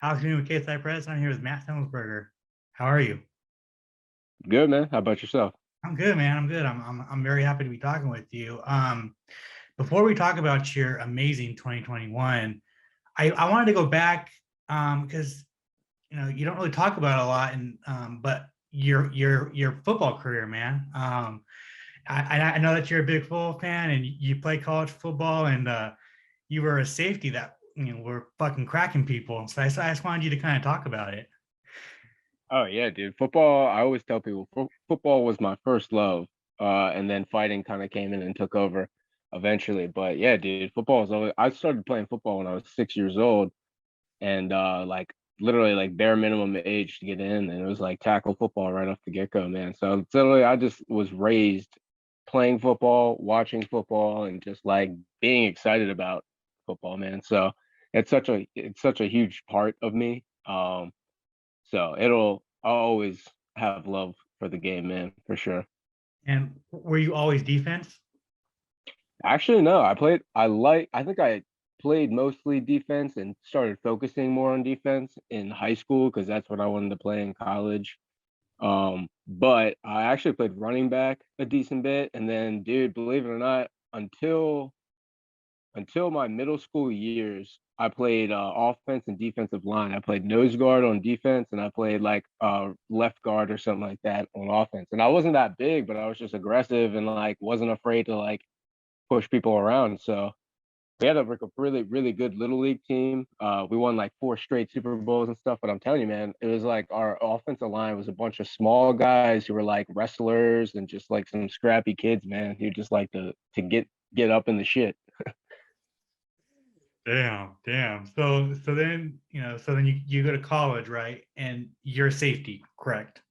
How's it going with Case Press? I'm here with Matt Semelsberger. How are you? Good, man. How about yourself? I'm good, man. I'm good. I'm very happy to be talking with you. Before we talk about your amazing 2021, I wanted to go back because you don't really talk about it a lot, and but your football career, man. I know that you're a big football fan and you play college football, and you were a safety that were fucking cracking people. So I just wanted you to kind of talk about it. Oh yeah, dude. Football. I always tell people football was my first love, and then fighting kind of came in and took over eventually. But yeah, dude, football is always. I started playing football when I was 6 years old, and like literally like bare minimum age to get in, and it was like tackle football right off the get go, man. So literally, I just was raised playing football, watching football, and just like being excited about football, man. So it's such a huge part of me. So I'll always have love for the game, man, for sure. And were you always defense? Actually, no, I think I played mostly defense and started focusing more on defense in high school because that's what I wanted to play in college. But I actually played running back a decent bit, and then, dude, believe it or not, until my middle school years, I played offense and defensive line. I played nose guard on defense, and I played like left guard or something like that on offense. And I wasn't that big, but I was just aggressive and like wasn't afraid to like push people around. So we had like a really, really good little league team. We won like four straight Super Bowls and stuff. But I'm telling you, man, it was like our offensive line was a bunch of small guys who were like wrestlers and just like some scrappy kids, man, who just like to get up in the shit. Damn, damn. So then, you go to college, right? And you're a safety, correct?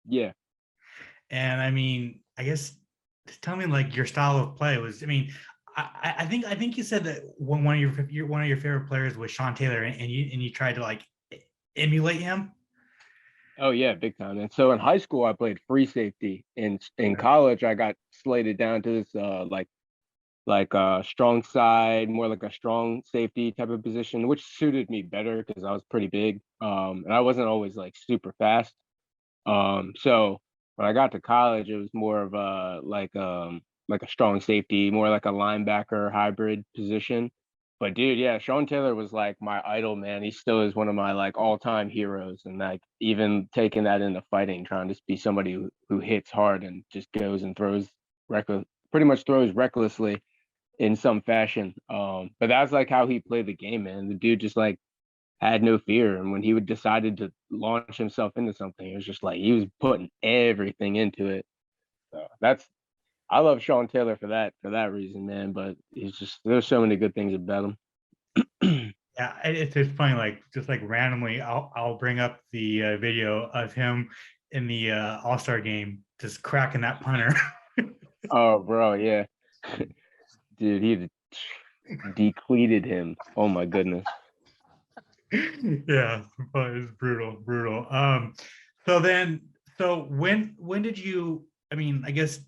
Yeah. And I mean, I guess tell me like your style of play was. I mean, I think you said that one of one of your favorite players was Sean Taylor, and you tried to like emulate him. Oh yeah, big time. And so in high school, I played free safety. In college, I got slated down to this strong side, more like a strong safety type of position, which suited me better because I was pretty big. And I wasn't always like super fast. So when I got to college, it was more of a like a strong safety, more like a linebacker hybrid position. But dude, yeah, Sean Taylor was like my idol, man. He still is one of my like all-time heroes, and like even taking that into fighting, trying to be somebody who hits hard and just goes and throws pretty much throws recklessly in some fashion. But that's like how he played the game, man. The dude just like had no fear. And when he would decided to launch himself into something, it was just like he was putting everything into it. So that's I love Sean Taylor for that reason, man. But he's just there's so many good things about him. Yeah, it's just funny. Like just like randomly, I'll bring up the video of him in the All Star game, just cracking that punter. Oh, bro, yeah, dude, he decleated him. Oh my goodness. Yeah, but it's brutal, brutal. So then, so when did you? I mean, I guess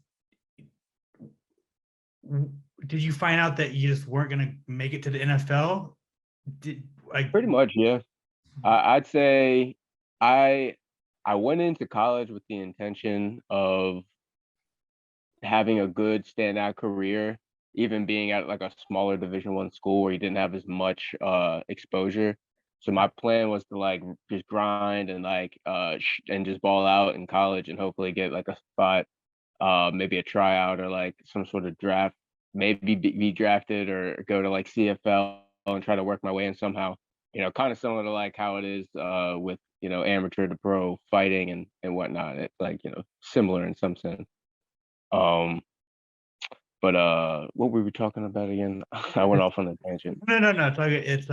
did you find out that you just weren't going to make it to the NFL? Did like Pretty much, yeah. I'd say I I went into college with the intention of having a good standout career, even being at like a smaller Division 1 school where you didn't have as much exposure. So my plan was to like just grind and and just ball out in college and hopefully get like a spot, maybe a tryout or like some sort of draft, maybe be drafted or go to like CFL and try to work my way in somehow. You know, kind of similar to like how it is with amateur to pro fighting and whatnot. It's like similar in some sense. Um, but what were we talking about again? I went off on a tangent. no. It's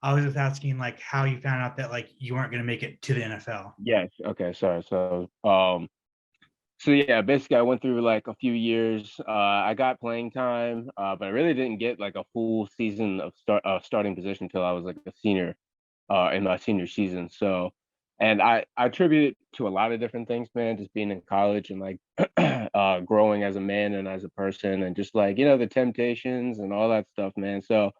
I was just asking like how you found out that like you weren't going to make it to the NFL. Yes. Okay. Sorry. So yeah, basically I went through like a few years. I got playing time, but I really didn't get like a full season of starting position until I was like a senior, in my senior season. So, and I attribute it to a lot of different things, man. Just being in college and like growing as a man and as a person, and just like the temptations and all that stuff, man. So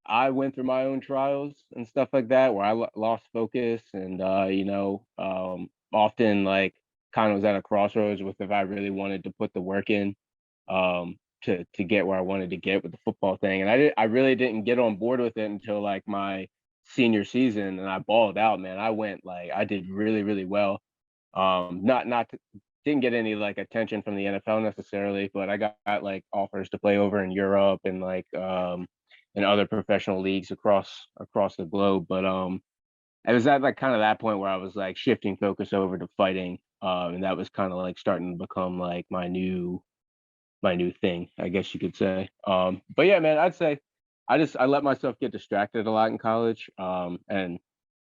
I went through my own trials and stuff like that where I lost focus and often like kind of was at a crossroads with if I really wanted to put the work in to get where I wanted to get with the football thing. And I really didn't get on board with it until like my senior season, and I balled out, man. I did really, really well. Didn't get any like attention from the NFL necessarily, but I got like offers to play over in Europe and like in other professional leagues across the globe. But I was at like kind of that point where I was like shifting focus over to fighting. And that was kind of like starting to become like my new thing, I guess you could say. But yeah, man, I'd say I let myself get distracted a lot in college. And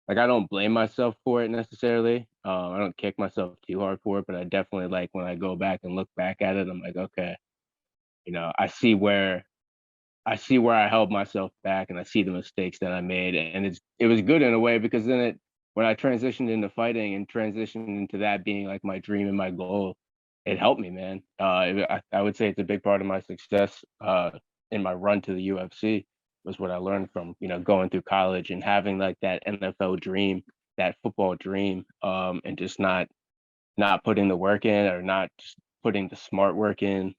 like I don't blame myself for it necessarily. I don't kick myself too hard for it, but I definitely like when I go back and look back at it, I'm like, okay, I see where I held myself back and I see the mistakes that I made. And it was good in a way because then when I transitioned into fighting and transitioned into that being like my dream and my goal, it helped me, man. I would say it's a big part of my success in my run to the UFC was what I learned from, going through college and having like that NFL dream, that football dream, and just not putting the work in or not just putting the smart work in,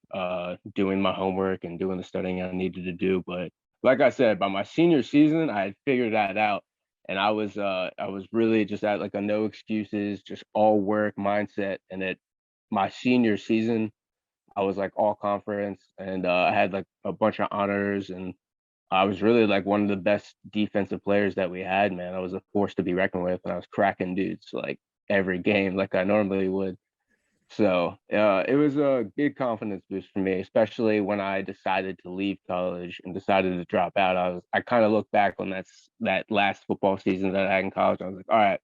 doing my homework and doing the studying I needed to do. But like I said, by my senior season, I had figured that out. And I was really just at like a no excuses, just all work mindset. And at my senior season, I was like all conference and I had like a bunch of honors and I was really like one of the best defensive players that we had, man. I was a force to be reckoned with and I was cracking dudes like every game like I normally would. So it was a big confidence boost for me, especially when I decided to leave college and decided to drop out. I kind of look back on that last football season that I had in college. I was like, all right,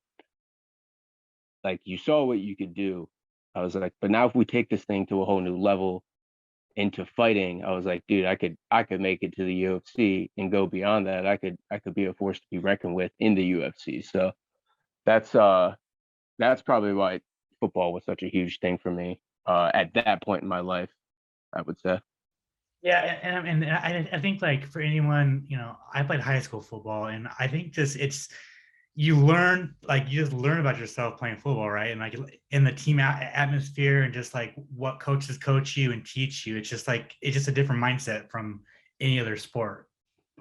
like you saw what you could do. I was like, but now if we take this thing to a whole new level into fighting, I was like, dude, I could make it to the UFC and go beyond that. I could be a force to be reckoned with in the UFC. So that's uh that's probably why football was such a huge thing for me at that point in my life, I would say. Yeah, I think like for anyone, I played high school football, and I think just it's you just learn about yourself playing football, right? And like in the team atmosphere, and just like what coaches coach you and teach you, it's just a different mindset from any other sport,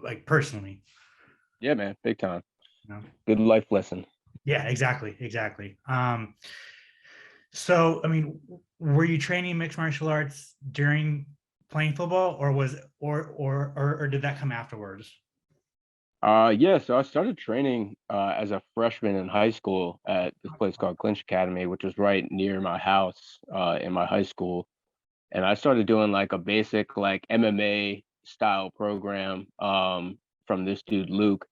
like personally. Yeah, man, big time. You know? Good life lesson. Yeah, exactly, exactly. So I mean, were you training mixed martial arts during playing football, or was or did that come afterwards? Yeah, so I started training as a freshman in high school at this place called Clinch Academy, which was right near my house in my high school. And I started doing like a basic like MMA style program from this dude Luke.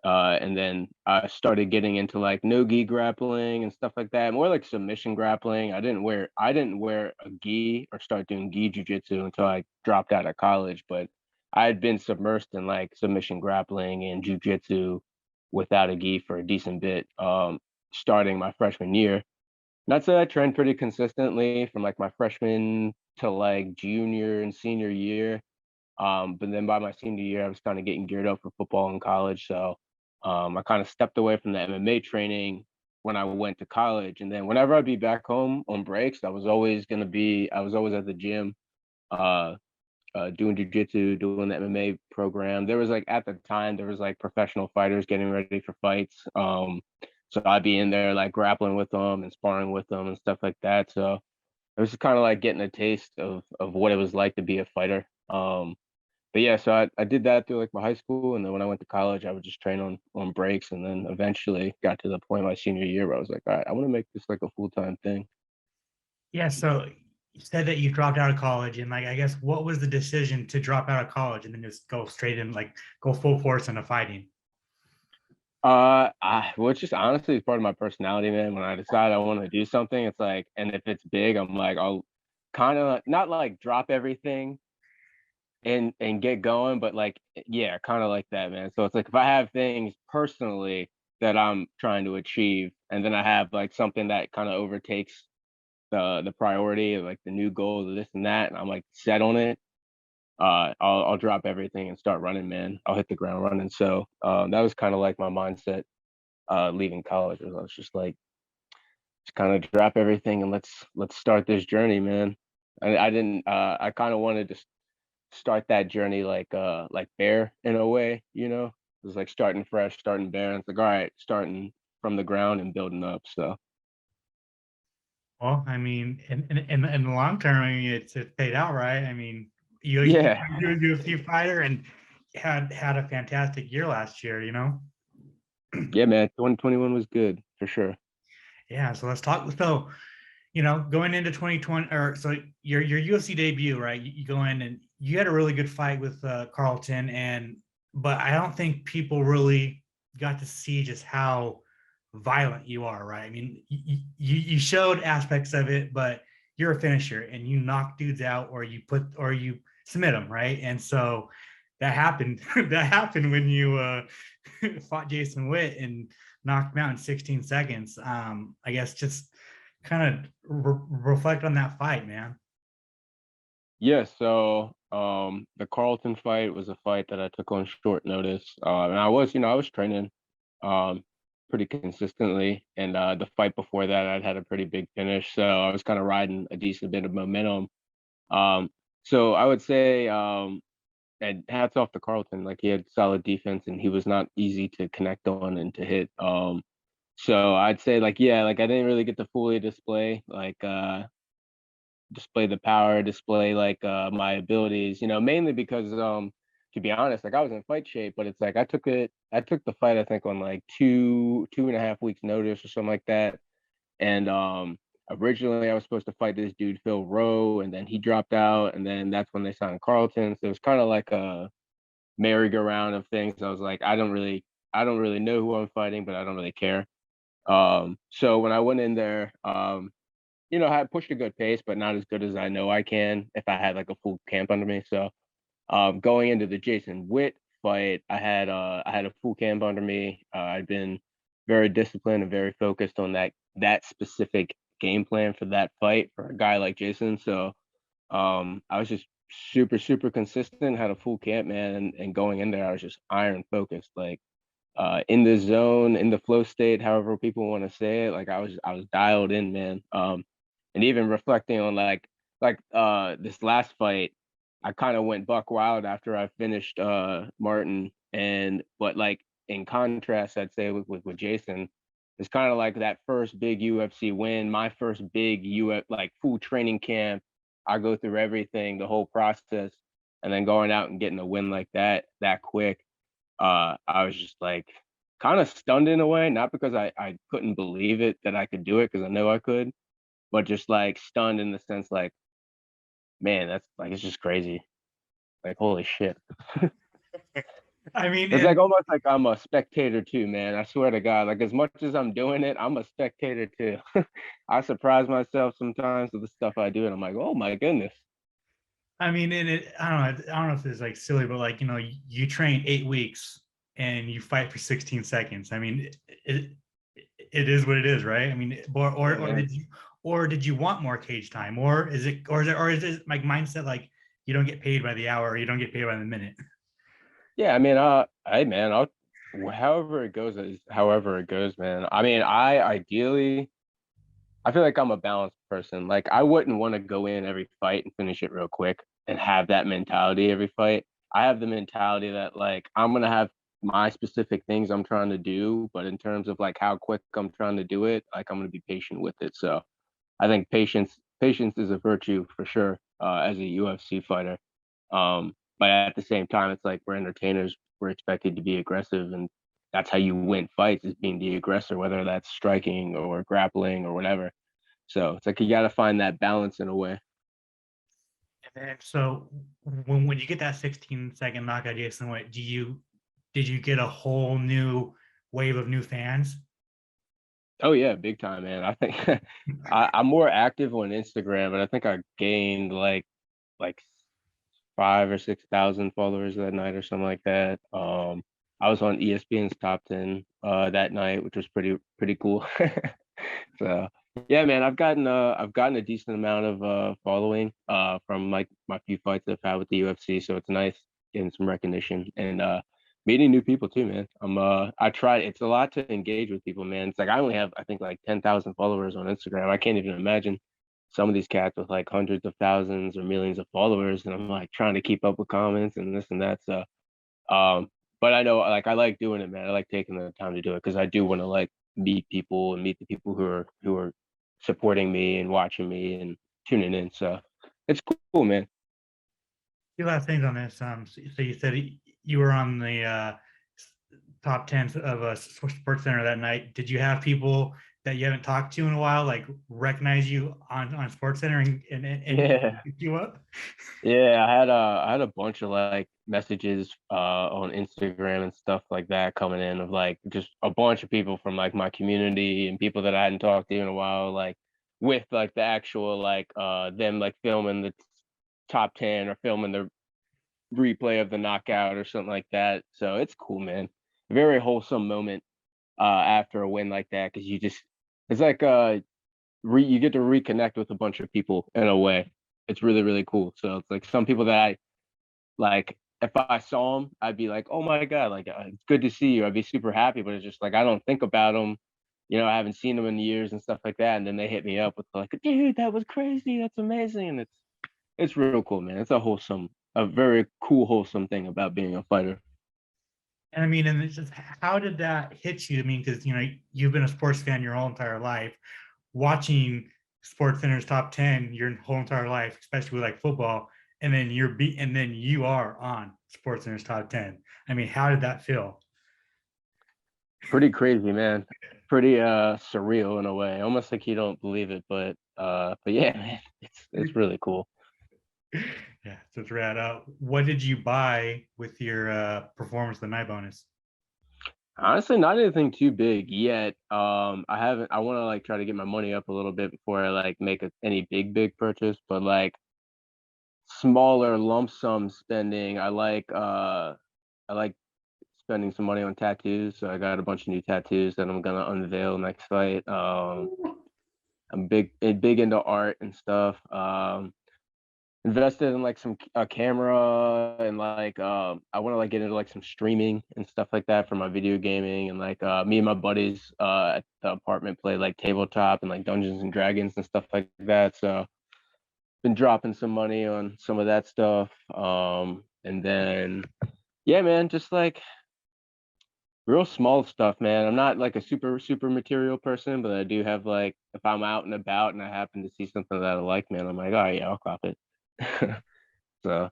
And then I started getting into like no gi grappling and stuff like that, more like submission grappling. I didn't wear a gi or start doing gi jujitsu until I dropped out of college, but I had been submersed in like submission grappling and jujitsu without a gi for a decent bit, starting my freshman year. Not that I trained pretty consistently from like my freshman to like junior and senior year. But then by my senior year, I was kind of getting geared up for football in college. So I kind of stepped away from the MMA training when I went to college. And then whenever I'd be back home on breaks, I was always at the gym, uh, doing jujitsu, doing the MMA program. There was like, at the time, there was like professional fighters getting ready for fights. So I'd be in there like grappling with them and sparring with them and stuff like that. So it was kind of like getting a taste of what it was like to be a fighter. But yeah, so I did that through like my high school, and then when I went to college, I would just train on breaks, and then eventually got to the point my senior year where I was like, all right, I want to make this like a full time thing. Yeah, so you said that you dropped out of college, and like I guess what was the decision to drop out of college and then just go straight in, like go full force into fighting? Well, it's just honestly it's part of my personality, man. When I decide I want to do something, it's like, and if it's big, I'm like, I'll kind of not like drop everything and get going, but like, yeah, kind of like that, man. So it's like if I have things personally that I'm trying to achieve, and then I have like something that kind of overtakes the priority, like the new goal, this and that, and I'm like set on it. I'll drop everything and start running, man. I'll hit the ground running. So that was kind of like my mindset leaving college. I was just like, just kind of drop everything and let's start this journey, man. I didn't. I kind of wanted to start that journey like Bear in a way, you know. It was like starting fresh, starting bare. And it's like, all right, starting from the ground and building up. So Well, I mean, in the long term, I mean, it's paid out, right? I mean, yeah, you're a UFC fighter and had a fantastic year last year, you know? yeah, man. 2021 was good for sure. Yeah, so let's talk. So, you know, going into 2020, or so your UFC debut, right? You go in and you had a really good fight with Carlton, and but I don't think people really got to see just how violent you are, right? I mean, you showed aspects of it, but you're a finisher and you knock dudes out or you submit them, right? And so that happened. That happened when you fought Jason Witt and knocked him out in 16 seconds. I guess just kind of reflect on that fight, man. Yeah, so the Carlton fight was a fight that I took on short notice. And I was training um pretty consistently. And the fight before that I'd had a pretty big finish. So I was kind of riding a decent bit of momentum. Um so I would say and hats off to Carlton, like he had solid defense and he was not easy to connect on and to hit. So I'd say like yeah, like I didn't really get to fully display the power, display like my abilities, you know, mainly because to be honest, like I was in fight shape, but it's like I took the fight I think on like two and a half weeks notice or something like that. And originally I was supposed to fight this dude Phil Rowe, and then he dropped out, and then that's when they signed Carlton. So it was kind of like a merry-go-round of things. I was like, I don't really know who I'm fighting, but I don't really care. So when I went in there, you know, I pushed a good pace, but not as good as I know I can if I had like a full camp under me. So going into the Jason Witt fight, I had a full camp under me. I'd been very disciplined and very focused on that specific game plan for that fight for a guy like Jason. So I was just super consistent, had a full camp, man, and going in there, I was just iron focused, like in the zone, in the flow state, however people want to say it. Like I was dialed in, man. And even reflecting on this last fight, I kind of went buck wild after I finished Martin. And but like in contrast, I'd say with Jason, it's kind of like that first big UFC win, my first big like full training camp. I go through everything, the whole process, and then going out and getting a win like that quick. I was just like kind of stunned in a way, not because I couldn't believe it that I could do it because I know I could, but just like stunned in the sense like, man, that's like it's just crazy. Like holy shit. I mean, It's like almost like I'm a spectator too, man. I swear to God. Like as much as I'm doing it, I'm a spectator too. I surprise myself sometimes with the stuff I do, and I'm like, oh my goodness. I mean, and I don't know if it's like silly, but like, you know, you train 8 weeks and you fight for 16 seconds. I mean, it is what it is, right? I mean, Yeah, or man. did you want more cage time, or is it like mindset like you don't get paid by the hour or you don't get paid by the minute? Yeah, I mean, hey man, I'll however it goes is however it goes, man. I mean, I feel like I'm a balanced person. Like I wouldn't want to go in every fight and finish it real quick and have that mentality every fight. I have the mentality that like I'm gonna have my specific things I'm trying to do, but in terms of like how quick I'm trying to do it, like I'm gonna be patient with it. So I think patience is a virtue for sure as a UFC fighter. But at the same time, it's like we're entertainers. We're expected to be aggressive, and that's how you win fights is being the aggressor, whether that's striking or grappling or whatever. So it's like you got to find that balance in a way. And then, so when you get that 16-second knockout, Jason, what did you get a whole new wave of new fans? Oh yeah, big time, man. I think I'm more active on Instagram, and I think I gained like 5 or 6 thousand followers that night or something like that. I was on ESPN's top 10 that night, which was pretty cool. So Yeah, man, I've gotten a decent amount of following from like my few fights I've had with the UFC, so it's nice getting some recognition and meeting new people too, man. I try, it's a lot to engage with people, man. It's like I only have I think like 10,000 followers on Instagram. I can't even imagine some of these cats with like hundreds of thousands or millions of followers, and I'm like trying to keep up with comments and this and that. So um, but I know like I like doing it, man. I like taking the time to do it because I do want to like meet people and meet the people who are supporting me and watching me and tuning in. So it's cool, man. Few last things on this. So you said you were on the top 10 of a sports center that night. Did you have people that you haven't talked to in a while, like recognize you on sports center and Yeah. pick you up? Yeah, I had a bunch of like messages on Instagram and stuff like that coming in of like just a bunch of people from like my community and people that I hadn't talked to in a while, like with like the actual like them like filming the top 10 or filming the replay of the knockout or something like that. So it's cool, man. Very wholesome moment after a win like that because you just it's like you get to reconnect with a bunch of people in a way. It's really really cool. So it's like some people that I like if I saw them, I'd be like, oh my god, like it's good to see you. I'd be super happy, but it's just like I don't think about them. You know, I haven't seen them in years and stuff like that, and then they hit me up with like, dude, that was crazy, that's amazing, and it's real cool, man. It's a very cool, wholesome thing about being a fighter. And I mean, and it's just how did that hit you? I mean, because you've been a sports fan your whole entire life, watching Sports Center's top 10 your whole entire life, especially with like football, and then and then you are on Sports Center's top 10. I mean, how did that feel? Pretty crazy, man. Pretty surreal in a way. Almost like you don't believe it, but yeah, man, it's really cool. Yeah, so it's rad. What did you buy with your performance of the night bonus? Honestly, not anything too big yet. I haven't. I want to like try to get my money up a little bit before I like make any big purchase. But like smaller lump sum spending, I like spending some money on tattoos. So I got a bunch of new tattoos that I'm gonna unveil next fight. I'm big into art and stuff. Invested in like some a camera and like I want to like get into like some streaming and stuff like that for my video gaming and like me and my buddies at the apartment play like tabletop and like Dungeons and Dragons and stuff like that. So been dropping some money on some of that stuff. And then yeah, man, just like real small stuff, man. I'm not like a super material person, but I do have like if I'm out and about and I happen to see something that I like, man, I'm like, oh yeah, I'll cop it. So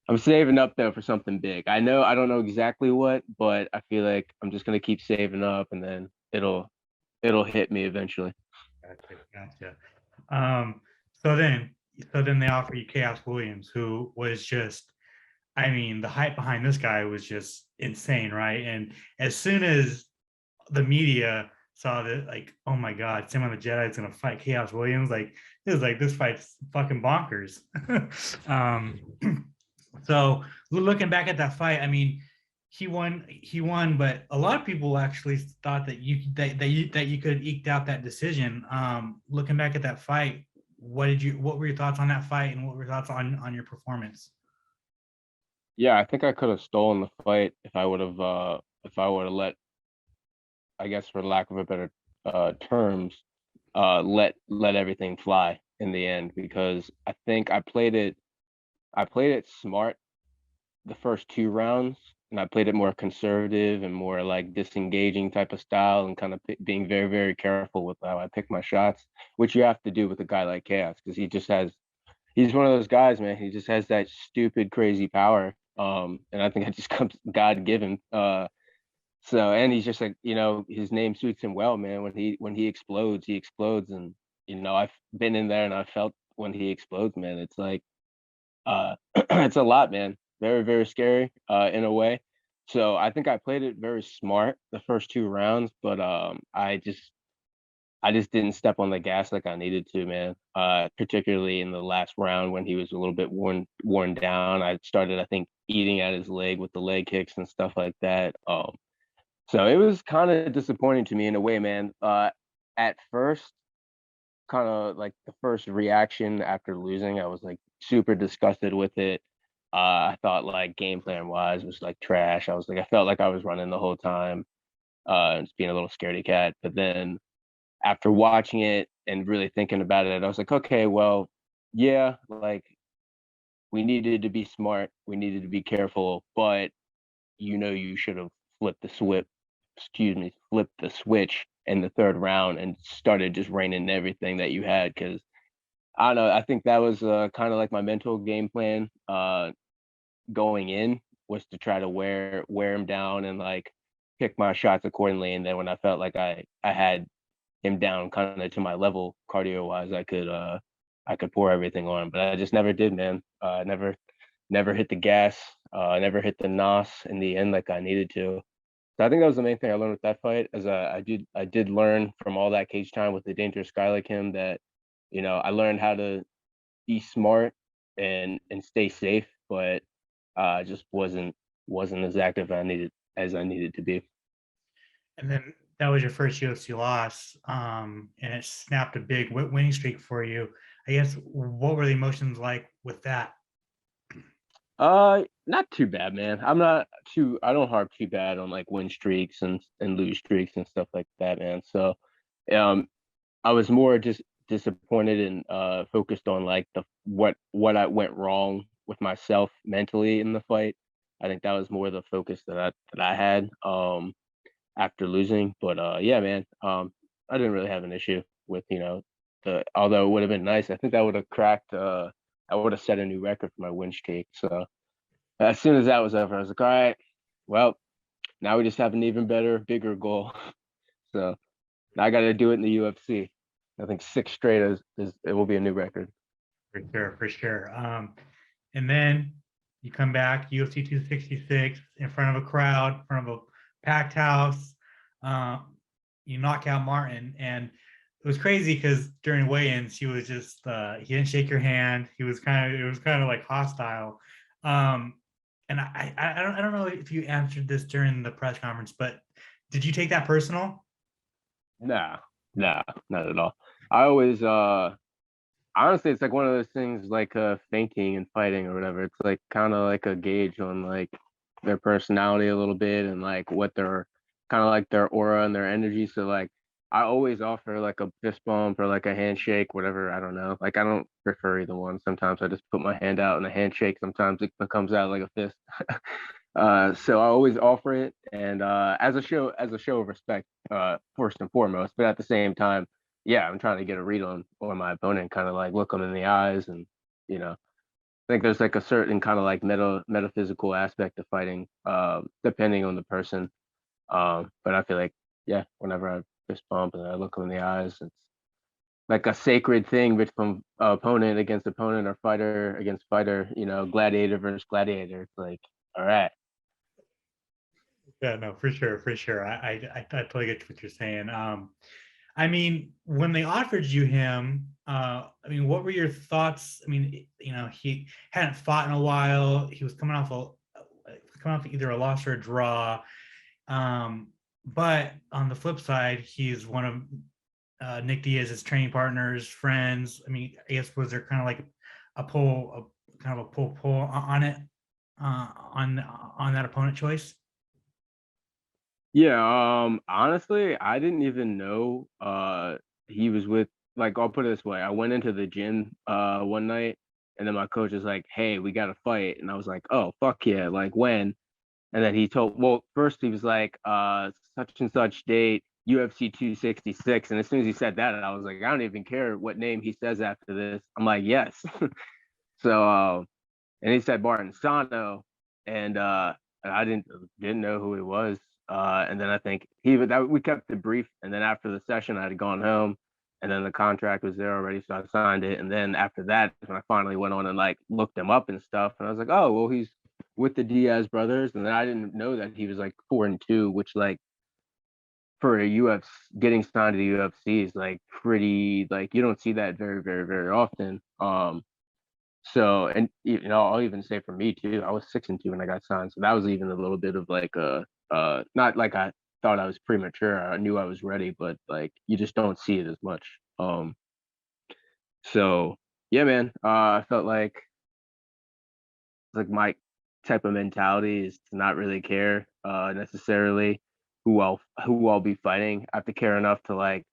I'm saving up though for something big. I don't know exactly what, but I feel like I'm just gonna keep saving up and then it'll hit me eventually. Gotcha, gotcha. Um, so then, so then they offer you Chaos Williams, who was just, I mean, the hype behind this guy was just insane, right? And as soon as the media saw that, like, oh my God, Sam the Jedi is gonna fight Chaos Williams, like, it was like this fight's fucking bonkers. um, so looking back at that fight, I mean, he won, but a lot of people actually thought that you could have eked out that decision. Looking back at that fight, what were your thoughts on that fight, and what were your thoughts on your performance? Yeah, I think I could have stolen the fight if I would have let, I guess for lack of a better terms, let everything fly in the end because I think I played it smart the first two rounds, and I played it more conservative and more like disengaging type of style, and kind of being very careful with how I pick my shots, which you have to do with a guy like Chaos because he's one of those guys, man. He just has that stupid crazy power, and I think it just comes God given. So and he's just like his name suits him well, man. When he explodes, and I've been in there and I felt when he explodes, man. It's like it's a lot, man. Very scary in a way. So I think I played it very smart the first two rounds, but I just didn't step on the gas like I needed to, man. Particularly in the last round when he was a little bit worn down. I started, I think, eating at his leg with the leg kicks and stuff like that. So it was kind of disappointing to me in a way, man. At first, kind of like the first reaction after losing. I was like super disgusted with it. I thought like game plan wise was like trash. I was like I felt like I was running the whole time, just being a little scaredy cat. But then after watching it and really thinking about it, I was like, okay, well, yeah, like we needed to be smart, we needed to be careful, but you should have flipped the switch. Excuse me, flipped the switch in the third round and started just raining everything that you had. Because I don't know, I think that was kind of like my mental game plan going in, was to try to wear him down and like pick my shots accordingly. And then when I felt like I had him down kind of to my level cardio wise, I could pour everything on, but I just never did, man. Never hit the gas, never hit the nos in the end like I needed to. So I think that was the main thing I learned with that fight. As I did learn from all that cage time with a dangerous guy like him that, I learned how to be smart and stay safe, but just wasn't as active as I needed to be. And then that was your first UFC loss, and it snapped a big winning streak for you. I guess what were the emotions like with that? Not too bad, man. I don't harp too bad on like win streaks and lose streaks and stuff like that, man. So, um, I was more just disappointed and focused on like the what I went wrong with myself mentally in the fight. I think that was more the focus that I had after losing. But yeah, man, I didn't really have an issue with the although it would have been nice. I think that would have cracked. I would have set a new record for my win streak. So as soon as that was over, I was like, all right, well, now we just have an even better, bigger goal. So now I got to do it in the UFC. I think six straight is it will be a new record. For sure, for sure. And then you come back, UFC 266, in front of a crowd, in front of a packed house. Uh, you knock out Martin, and it was crazy because during weigh-ins, he was just he didn't shake your hand. He was it was kind of like hostile. Um, and I don't know if you answered this during the press conference, but did you take that personal? Nah, nah, not at all. I always honestly, it's like one of those things like fainting and fighting or whatever. It's like kind of like a gauge on like their personality a little bit and like what their kind of like their aura and their energy. So like I always offer like a fist bump or like a handshake, whatever. I don't know. Like I don't prefer either one. Sometimes I just put my hand out in a handshake. Sometimes it comes out like a fist. So I always offer it, and as a show of respect, first and foremost. But at the same time, yeah, I'm trying to get a read on my opponent, kind of like look them in the eyes, and I think there's like a certain kind of like metaphysical aspect of fighting, depending on the person. But I feel like yeah, whenever I fist bump and I look them in the eyes, it's like a sacred thing from opponent against opponent or fighter against fighter. Gladiator versus gladiator. It's like all right. Yeah, no, for sure, for sure. I totally get what you're saying. I mean, when they offered you him, I mean, what were your thoughts? I mean, he hadn't fought in a while. He was coming off either a loss or a draw. But on the flip side, he's one of Nick Diaz's training partners, friends. I mean, I guess was there kind of like kind of a pull on it, on that opponent choice? Yeah, honestly, I didn't even know he was with like I'll put it this way. I went into the gym one night and then my coach was like, "Hey, we got to fight." And I was like, "Oh, fuck yeah, like when?" And then first he was like, such and such date, UFC 266. And as soon as he said that, I was like, I don't even care what name he says after this. I'm like, "Yes." So and he said Martin Sano, and I didn't know who he was. And then I think we kept it brief, and then after the session, I had gone home, and then the contract was there already, so I signed it. And then after that, when I finally went on and like looked him up and stuff, and I was like, oh well, he's with the Diaz brothers, and then I didn't know that he was like 4-2, which like for a UFC getting signed to the UFC is like pretty like you don't see that very very very often. So, and I'll even say for me too, I was 6-2 when I got signed. So that was even a little bit of like not like I thought I was premature. I knew I was ready, but like you just don't see it as much. So yeah, man. I felt like my type of mentality is to not really care necessarily who I'll be fighting. I have to care enough to like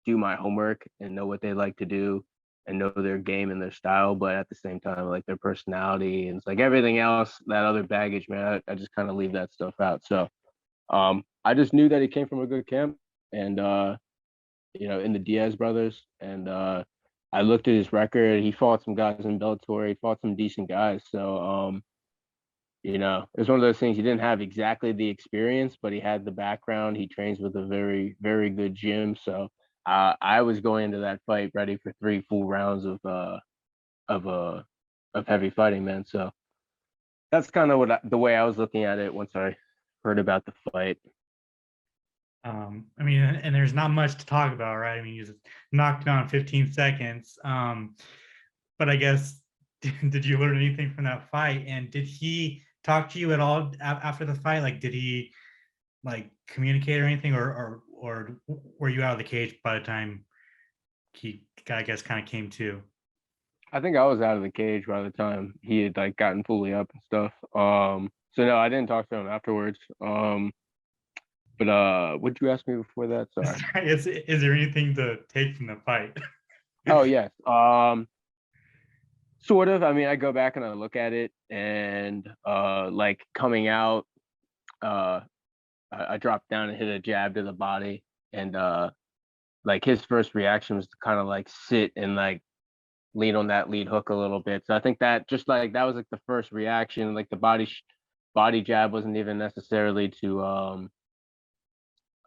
do my homework and know what they like to do and know their game and their style, but at the same time, like their personality and it's like everything else, that other baggage, man, I just kind of leave that stuff out. So I just knew that he came from a good camp and in the Diaz brothers. And I looked at his record. He fought some guys in Bellator, he fought some decent guys. So it's one of those things. He didn't have exactly the experience, but he had the background. He trains with a very, very good gym. So I was going into that fight ready for 3 full rounds of uh of heavy fighting, man. So that's kind of the way I was looking at it once I heard about the fight. I mean, and there's not much to talk about, right? I mean, you just knocked it out in 15 seconds. But I guess, did you learn anything from that fight? And did he talk to you at all after the fight? Like, did he like communicate or anything, or were you out of the cage by the time he, I guess, kind of came to? I think I was out of the cage by the time he had like gotten fully up and stuff. So no, I didn't talk to him afterwards. But what'd you ask me before that? Sorry. Is there anything to take from the fight? Oh yes. Sort of. I mean, I go back and I look at it and like coming out, uh I dropped down and hit a jab to the body and like his first reaction was to kind of like sit and like lean on that lead hook a little bit. So I think that just like that was like the first reaction. Like the body jab wasn't even necessarily to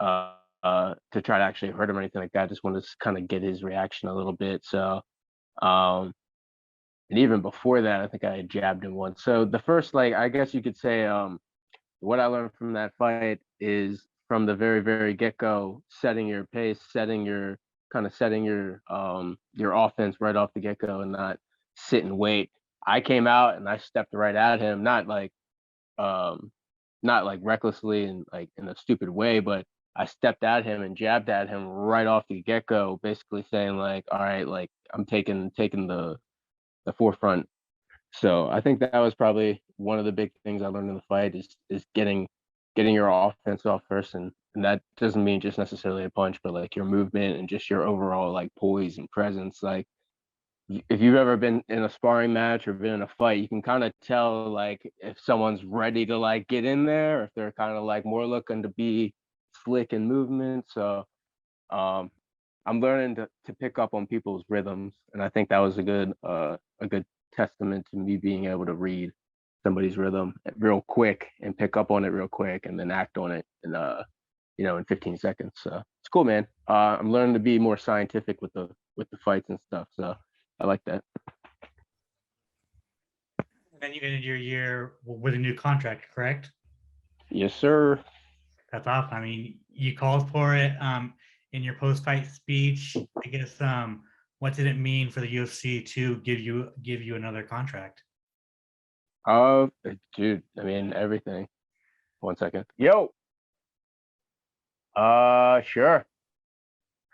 try to actually hurt him or anything like that. I just wanted to kind of get his reaction a little bit. So um and even before that, I think I had jabbed him once. So the first, like, I guess you could say, what I learned from that fight is from the very, very get go, setting your pace, setting your offense right off the get go, and not sit and wait. I came out and I stepped right at him, um, not like recklessly and like in a stupid way, but I stepped at him and jabbed at him right off the get go, basically saying like, all right, like I'm taking the forefront. So I think that was probably one of the big things I learned in the fight is getting your offense off first, and that doesn't mean just necessarily a punch, but like your movement and just your overall like poise and presence. Like if you've ever been in a sparring match or been in a fight, you can kind of tell like if someone's ready to like get in there, or if they're kind of like more looking to be slick in movement. So um, I'm learning to pick up on people's rhythms, and I think that was a good testament to me being able to read somebody's rhythm real quick and pick up on it real quick and then act on it in 15 seconds. So it's cool, man. I'm learning to be more scientific with the fights and stuff. So I like that. And then you ended your year with a new contract, correct? Yes, sir. That's awesome. I mean, you called for it in your post-fight speech. I guess what did it mean for the UFC to give you another contract? Dude, I mean everything. 1 second. Yo. Sure.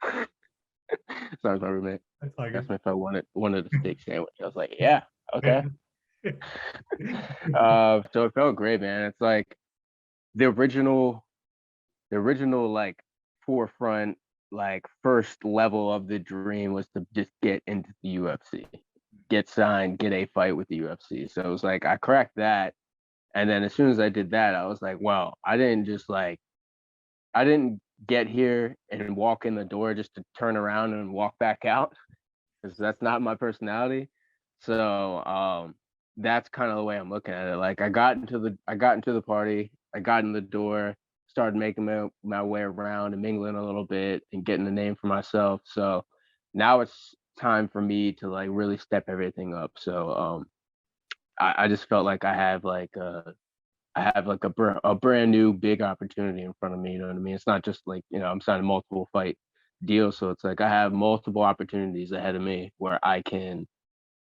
Sorry, my roommate. That's all Asked good. me if I wanted a steak sandwich. I was like, yeah, okay. So it felt great, man. It's like the original, the original like forefront, like first level of the dream was to just get into the UFC, get signed, get a fight with the UFC. So it was like I cracked that, and then as soon as I did that, I was like, wow, I didn't get here and walk in the door just to turn around and walk back out because that's not my personality. So that's kind of the way I'm looking at it. Like I got into the party, I got in the door, started making my way around and mingling a little bit and getting the name for myself. So now it's time for me to like really step everything up. So I just felt like I have like a brand new big opportunity in front of me. You know what I mean? It's not just like, I'm signing multiple fight deals. So it's like I have multiple opportunities ahead of me where I can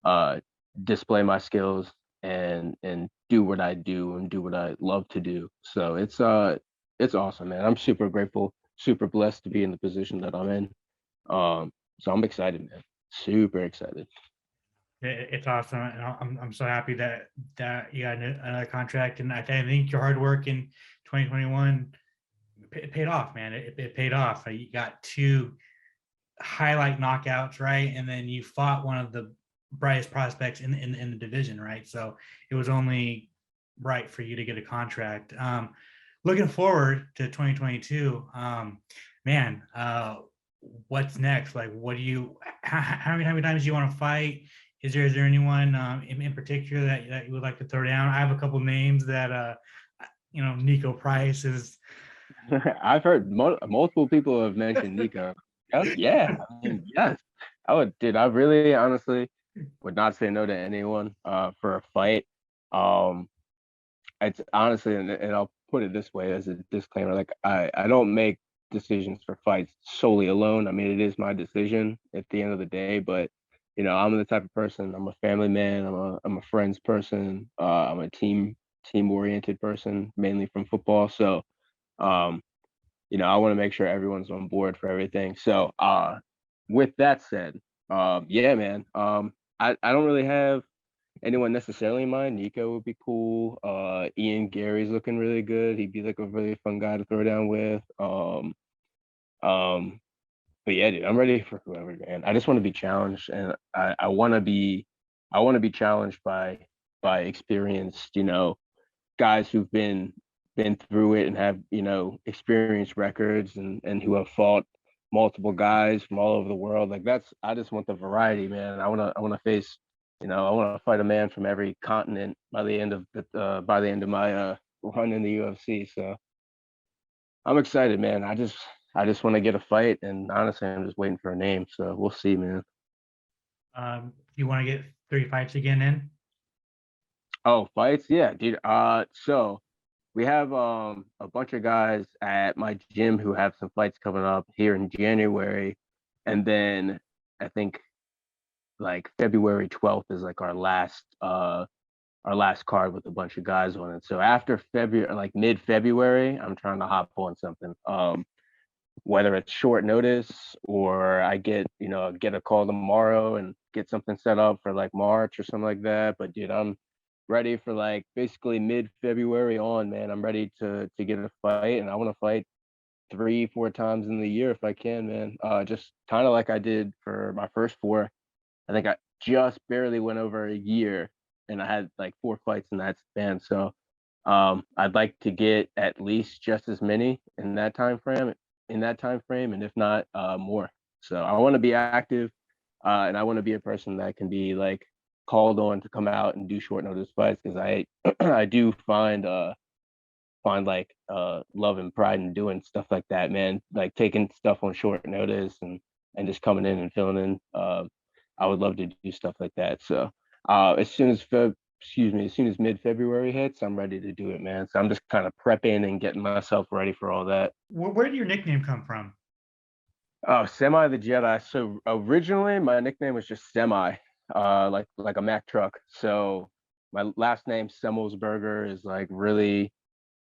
uh display my skills and do what I do and do what I love to do. So it's awesome, man. I'm super grateful, super blessed to be in the position that I'm in. So I'm excited, man. super excited. It's awesome. And I'm so happy that you got another contract. And I think your hard work in 2021 paid off, man. It paid off. You got two highlight knockouts, right? And then you fought one of the brightest prospects in the division, right? So it was only right for you to get a contract. Looking forward to 2022, man, what's next? Like, what do you? How many times do you want to fight? Is there anyone in particular that you would like to throw down? I have a couple names that Nico Price is. I've heard multiple people have mentioned Nico. Yeah, I mean, yes. I would, dude. I really, honestly, would not say no to anyone for a fight. Um, it's honestly, and I'll put it this way as a disclaimer, like I don't make decisions for fights solely alone. I mean, it is my decision at the end of the day, but I'm the type of person, I'm a family man, I'm a friends person, I'm a team oriented person, mainly from football. So um, I want to make sure everyone's on board for everything. So with that said, yeah, man. I don't really have anyone necessarily in mind. Nico would be cool. Ian Gary's looking really good. He'd be like a really fun guy to throw down with. Um, but yeah, dude, I'm ready for whoever, man. I just want to be challenged, and I want to be challenged by experienced, guys who've been through it and have experienced records and who have fought multiple guys from all over the world. Like I just want the variety, man. I want to face, I want to fight a man from every continent by the end of my run in the UFC. So I'm excited, man. I just want to get a fight, and honestly, I'm just waiting for a name. So we'll see, man. You want to get 3 fights again in? Oh, fights, yeah, dude. So we have a bunch of guys at my gym who have some fights coming up here in January, and then I think like February 12th is like our last card with a bunch of guys on it. So after February, like mid-February, I'm trying to hop on something. Whether it's short notice or I get a call tomorrow and get something set up for like March or something like that. But dude, I'm ready for like basically mid-February on, man. I'm ready to get a fight, and I want to fight 3-4 times in the year if I can, man. Just kind of like I did for my first four. I think I just barely went over a year, and I had like 4 fights in that span. So I'd like to get at least just as many in that time frame, and if not, more. So I want to be active, and I want to be a person that can be like called on to come out and do short notice fights, because I I do find like love and pride in doing stuff like that, man. Like taking stuff on short notice and just coming in and filling in. I would love to do stuff like that. So as soon as mid-February hits, I'm ready to do it, man. So I'm just kind of prepping and getting myself ready for all that. Where did your nickname come from? Oh, Semi the Jedi. So originally my nickname was just Semi, like a Mack truck. So my last name Semelsberger is like really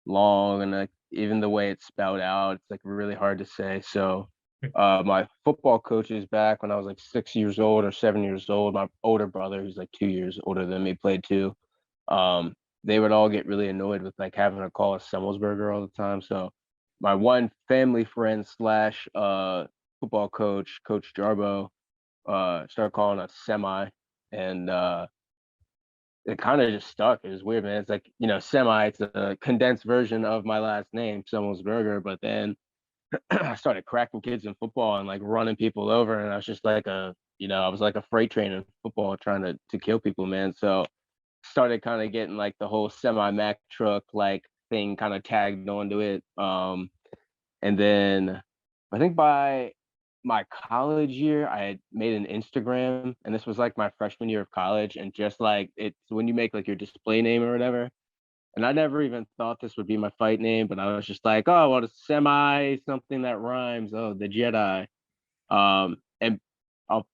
long, and like even the way it's spelled out, it's like really hard to say. So my football coaches back when I was like 6 years old or 7 years old, my older brother, who's like 2 years older than me, played too. They would all get really annoyed with like having to call us Semelsberger all the time. So my one family friend slash football coach, Coach Jarbo, started calling us Semi, and it kind of just stuck. It was weird, man. It's like, Semi, it's a condensed version of my last name, Semelsberger, but then I started cracking kids in football and like running people over, and I was just like I was like a freight train in football trying to kill people, man. So started kind of getting like the whole semi Mac truck like thing kind of tagged onto it. And then I think by my college year, I had made an Instagram, and this was like my freshman year of college, and just like it's when you make like your display name or whatever. And I never even thought this would be my fight name, but I was just like, oh, well, it's semi something that rhymes. Oh, the Jedi. And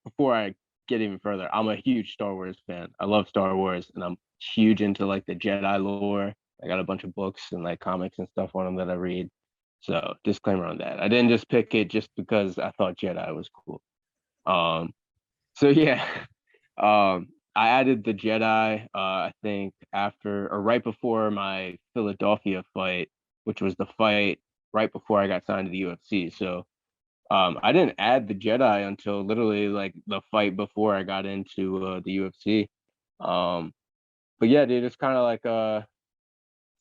before I get even further, I'm a huge Star Wars fan. I love Star Wars, and I'm huge into like the Jedi lore. I got a bunch of books and like comics and stuff on them that I read. So disclaimer on that. I didn't just pick it just because I thought Jedi was cool. Um, So yeah, I added the Jedi. I think after or right before my Philadelphia fight, which was the fight right before I got signed to the UFC. So I didn't add the Jedi until literally like the fight before I got into the UFC. Um, but yeah, dude, it's kind of like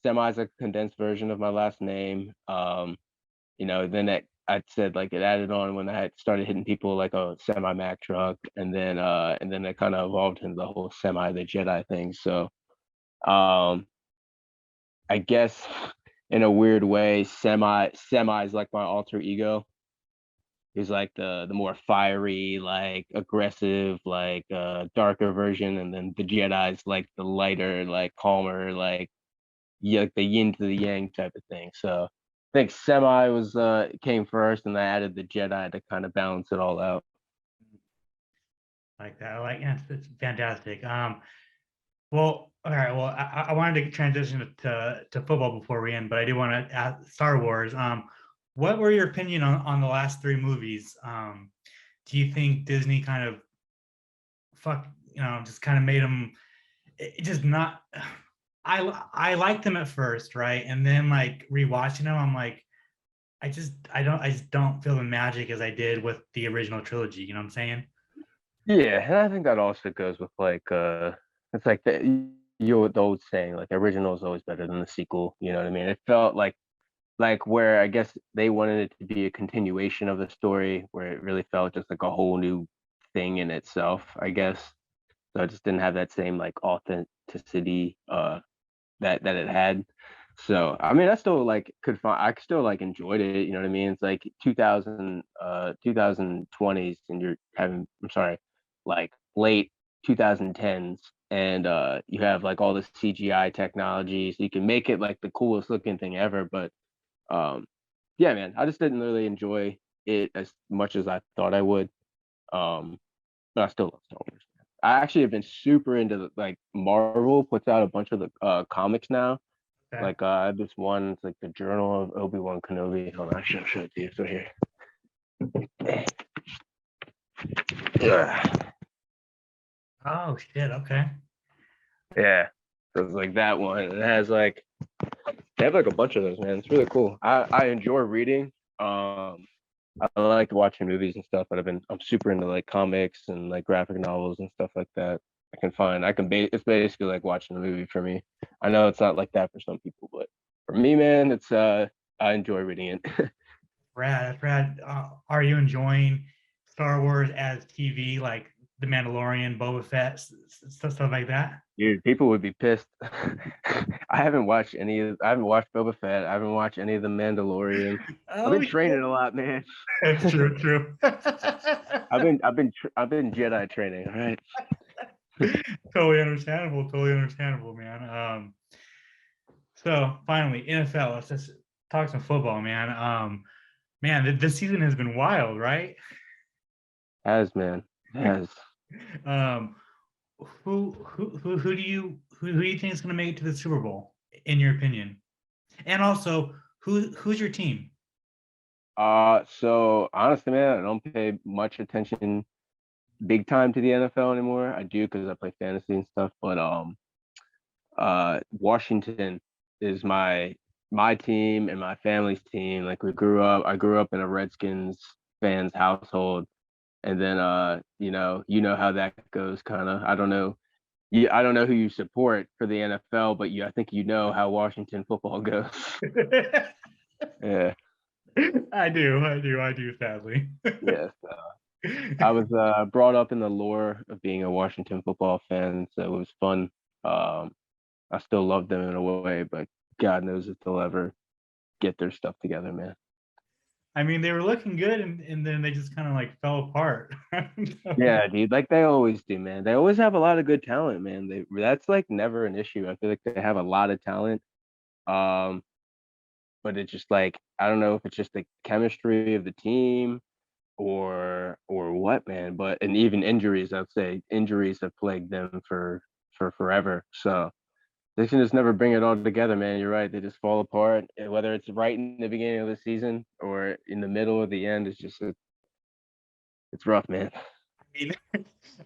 semi's a condensed version of my last name. Then I said like it added on when I had started hitting people like a semi Mac truck, and then it kind of evolved into the whole semi the Jedi thing. So um, I guess in a weird way, semi is like my alter ego. He's like the more fiery, like aggressive, like darker version, and then the Jedi's like the lighter, like calmer, like yeah, like the yin to the yang type of thing. So I think semi was came first, and I added the Jedi to kind of balance it all out. Like that. Like, yeah, it's fantastic. Well, all right. Well, I wanted to transition to football before we end, but I do want to ask Star Wars. What were your opinion on the last three movies? Do you think Disney kind of just kind of made them it just not? I liked them at first, right? And then like rewatching them, I'm like, I just don't feel the magic as I did with the original trilogy. You know what I'm saying? Yeah, and I think that also goes with like it's like the old saying like original is always better than the sequel. You know what I mean? It felt like where I guess they wanted it to be a continuation of the story, where it really felt just like a whole new thing in itself, I guess. So it just didn't have that same like authenticity that it had. So I mean, I still like could find I still like enjoyed it. You know what I mean? It's like 2020s, and you're having I'm sorry, like late 2010s, and you have like all this CGI technology, so you can make it like the coolest looking thing ever. But um, yeah, man, I just didn't really enjoy it as much as I thought I would. Um, but I still love Star Wars. I actually have been super into like Marvel puts out a bunch of the comics now. Okay. Like I have this one, it's like the Journal of Obi-Wan Kenobi. Hold on, I should show it to you. So here. Yeah. Oh shit. Okay. Yeah. So it's like that one. It has like they have like a bunch of those, man. It's really cool. I enjoy reading. I like watching movies and stuff, but I'm super into like comics and like graphic novels and stuff like that. It's basically like watching a movie for me. I know it's not like that for some people, but for me, man, it's I enjoy reading it. Rad. That's rad. Are you enjoying Star Wars as TV, like The Mandalorian, Boba Fett, stuff like that? Dude, people would be pissed. I haven't watched Boba Fett. I haven't watched any of the Mandalorian. I've Oh been shit. training a lot, man. That's true. True. I've been Jedi training. All right. Totally understandable. Totally understandable, man. So finally, NFL. Let's just talk some football, man. Man, this season has been wild, right? Has man. Has. Um, who do you think is going to make it to the Super Bowl, in your opinion? And also, who's your team? So honestly, man, I don't pay much attention big time to the NFL anymore. I do because I play fantasy and stuff, but Washington is my team and my family's team. Like I grew up in a Redskins fans household, and then you know how that goes kind of. I don't know who you support for the NFL, but I think you know how Washington football goes. Yeah, I do. Sadly. yeah. So I was brought up in the lore of being a Washington football fan, so it was fun. Um, I still love them in a way, but God knows if they'll ever get their stuff together, man. I mean, they were looking good, and then they just kind of like fell apart. Yeah, dude, like they always do, man. They always have a lot of good talent, man. That's like never an issue. I feel like they have a lot of talent. Um, but it's just like I don't know if it's just the chemistry of the team or what, man. But and even injuries, I'd say injuries have plagued them for forever. So they can just never bring it all together, man. You're right. They just fall apart. And whether it's right in the beginning of the season or in the middle or the end, it's rough, man. mean,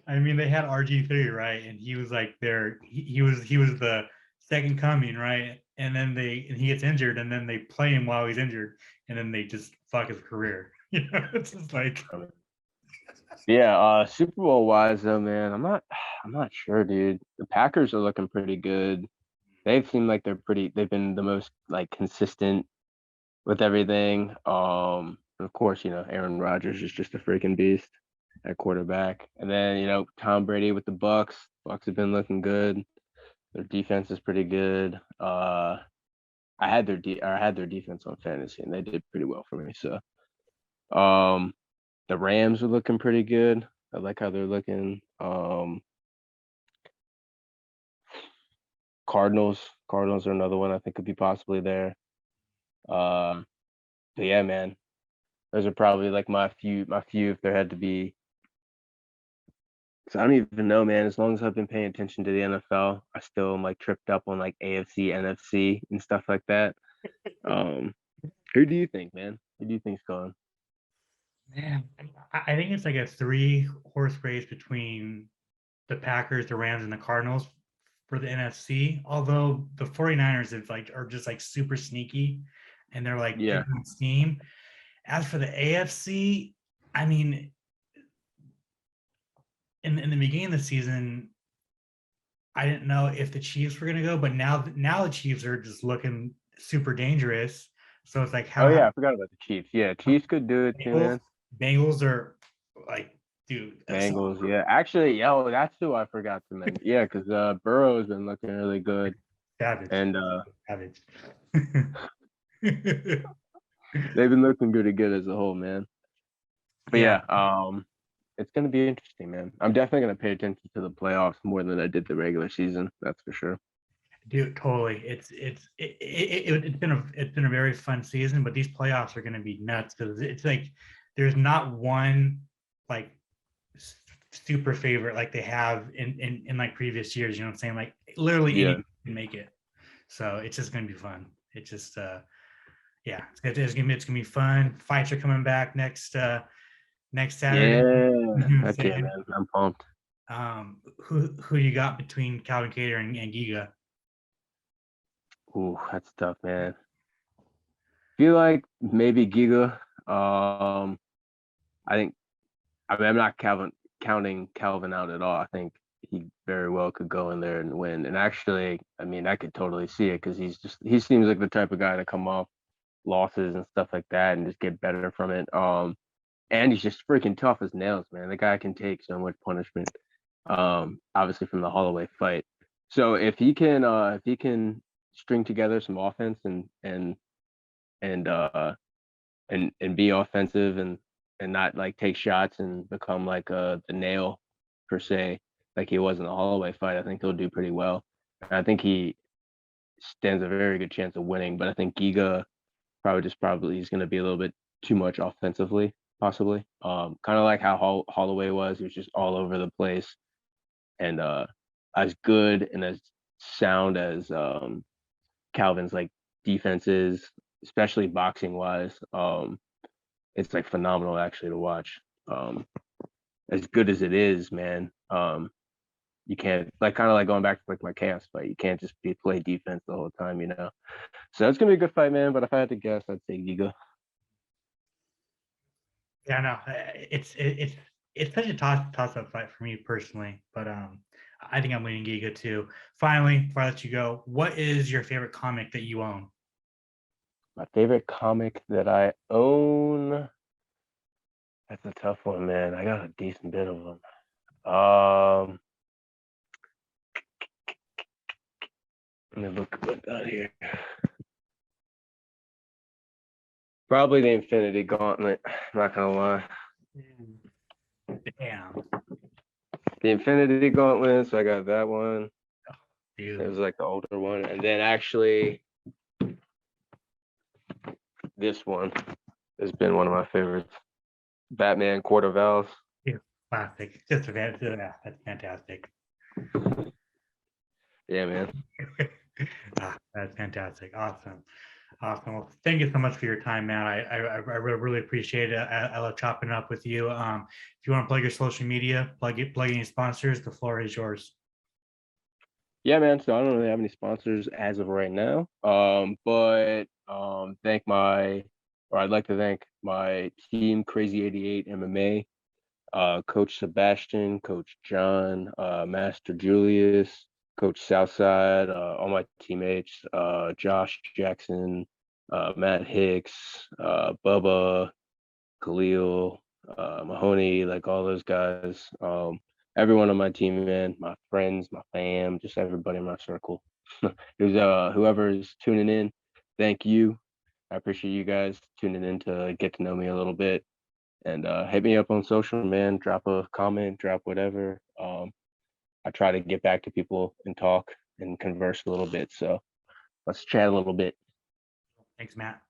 I mean, they had RG3, right? And he was like he was the second coming, right? And he gets injured, and then they play him while he's injured, and then they just fuck his career. It's just like, Yeah, Super Bowl wise though, man, I'm not sure, dude. The Packers are looking pretty good. They've seemed like they've been the most like consistent with everything. And of course, Aaron Rodgers is just a freaking beast at quarterback. And then, Tom Brady with the Bucks. Bucks have been looking good. Their defense is pretty good. I had their defense on fantasy and they did pretty well for me. So, um, the Rams are looking pretty good. I like how they're looking. Cardinals are another one I think could be possibly there. Um, but yeah, man, those are probably like my few if there had to be. So I don't even know, man. As long as I've been paying attention to the NFL, I still am like tripped up on like AFC, NFC, and stuff like that. Um, who do you think, man? Who do you think's going? man, I think it's like a three-horse race between the Packers, the Rams, and the Cardinals for the NFC. Although the 49ers are just like super sneaky and they're like Yeah. picking up steam. As for the AFC, I mean, in the beginning of the season, I didn't know if the Chiefs were gonna go, but now the Chiefs are just looking super dangerous. So it's like Oh how yeah, I forgot about the Chiefs. Yeah, Chiefs could do it too, Bengals man. Bengals are like, dude, so Bengals, yeah. Actually, yo, that's who I forgot to mention. Yeah, because Burrow has been looking really good, savage, and savage. they've been looking pretty good as a whole, man. But Yeah, yeah, it's gonna be interesting, man. I'm definitely gonna pay attention to the playoffs more than I did the regular season. That's for sure. dude, totally. It's been a very fun season, but these playoffs are going to be nuts because it's like there's not one like super favorite like they have in like previous years. You know what I'm saying? Like literally Yeah. anyone can make it. So it's just going to be fun. It's just yeah, it's gonna be fun. Fights are coming back next Saturday. Yeah. You know what I'm Heck yeah, saying? man. I'm pumped. Who you got between Calvin Cater and Giga? Ooh, that's tough, man. Feel like maybe Giga. I think I mean I'm not counting Calvin out at all. I think he very well could go in there and win. And actually, I mean, I could totally see it because he seems like the type of guy to come off losses and stuff like that and just get better from it. And he's just freaking tough as nails, man. The guy can take so much punishment. Obviously from the Holloway fight. So if he can string together some offense and and be offensive and not like take shots and become like the nail per se, like he was in the Holloway fight, I think he'll do pretty well. And I think he stands a very good chance of winning, but I think Giga probably he's going to be a little bit too much offensively, possibly. Kind of like how Holloway was. He was just all over the place, and as good and as sound as Calvin's like defense is, especially boxing wise. It's like phenomenal actually to watch. As good as it is, man. You can't like kind of like going back to like my chaos fight. You can't just play defense the whole time. So it's gonna be a good fight, man. But if I had to guess, I'd say Giga. Yeah, no, it's such a toss up fight for me personally, but I think I'm leaning Giga too. Finally, before I let you go, what is your favorite comic that you own? My favorite comic that I own. That's a tough one, man. I got a decent bit of them. Let me look out here. Probably the Infinity Gauntlet. I'm not gonna lie. Damn, The Infinity Gauntlet. So I got that one. It dude. was like the older one, and then actually this one has been one of my favorites. Batman Court of Owls. Dude, classic. Just a yeah, that's fantastic. Yeah, man. That's fantastic. Awesome. Awesome. Well, thank you so much for your time, Matt. I really appreciate it. I love chopping it up with you. If you want to plug your social media, plug any sponsors, the floor is yours. Yeah, man. So I don't really have any sponsors as of right now. But I'd like to thank my team, Crazy 88 MMA, Coach Sebastian, Coach John, Master Julius, Coach Southside, all my teammates, Josh Jackson, Matt Hicks, Bubba, Khalil, Mahoney, like all those guys. Everyone on my team, man, my friends, my fam, just everybody in my circle. Whoever's tuning in, thank you. I appreciate you guys tuning in to get to know me a little bit. And hit me up on social, man. Drop a comment, drop whatever. I try to get back to people and talk and converse a little bit. So let's chat a little bit. Thanks, Matt.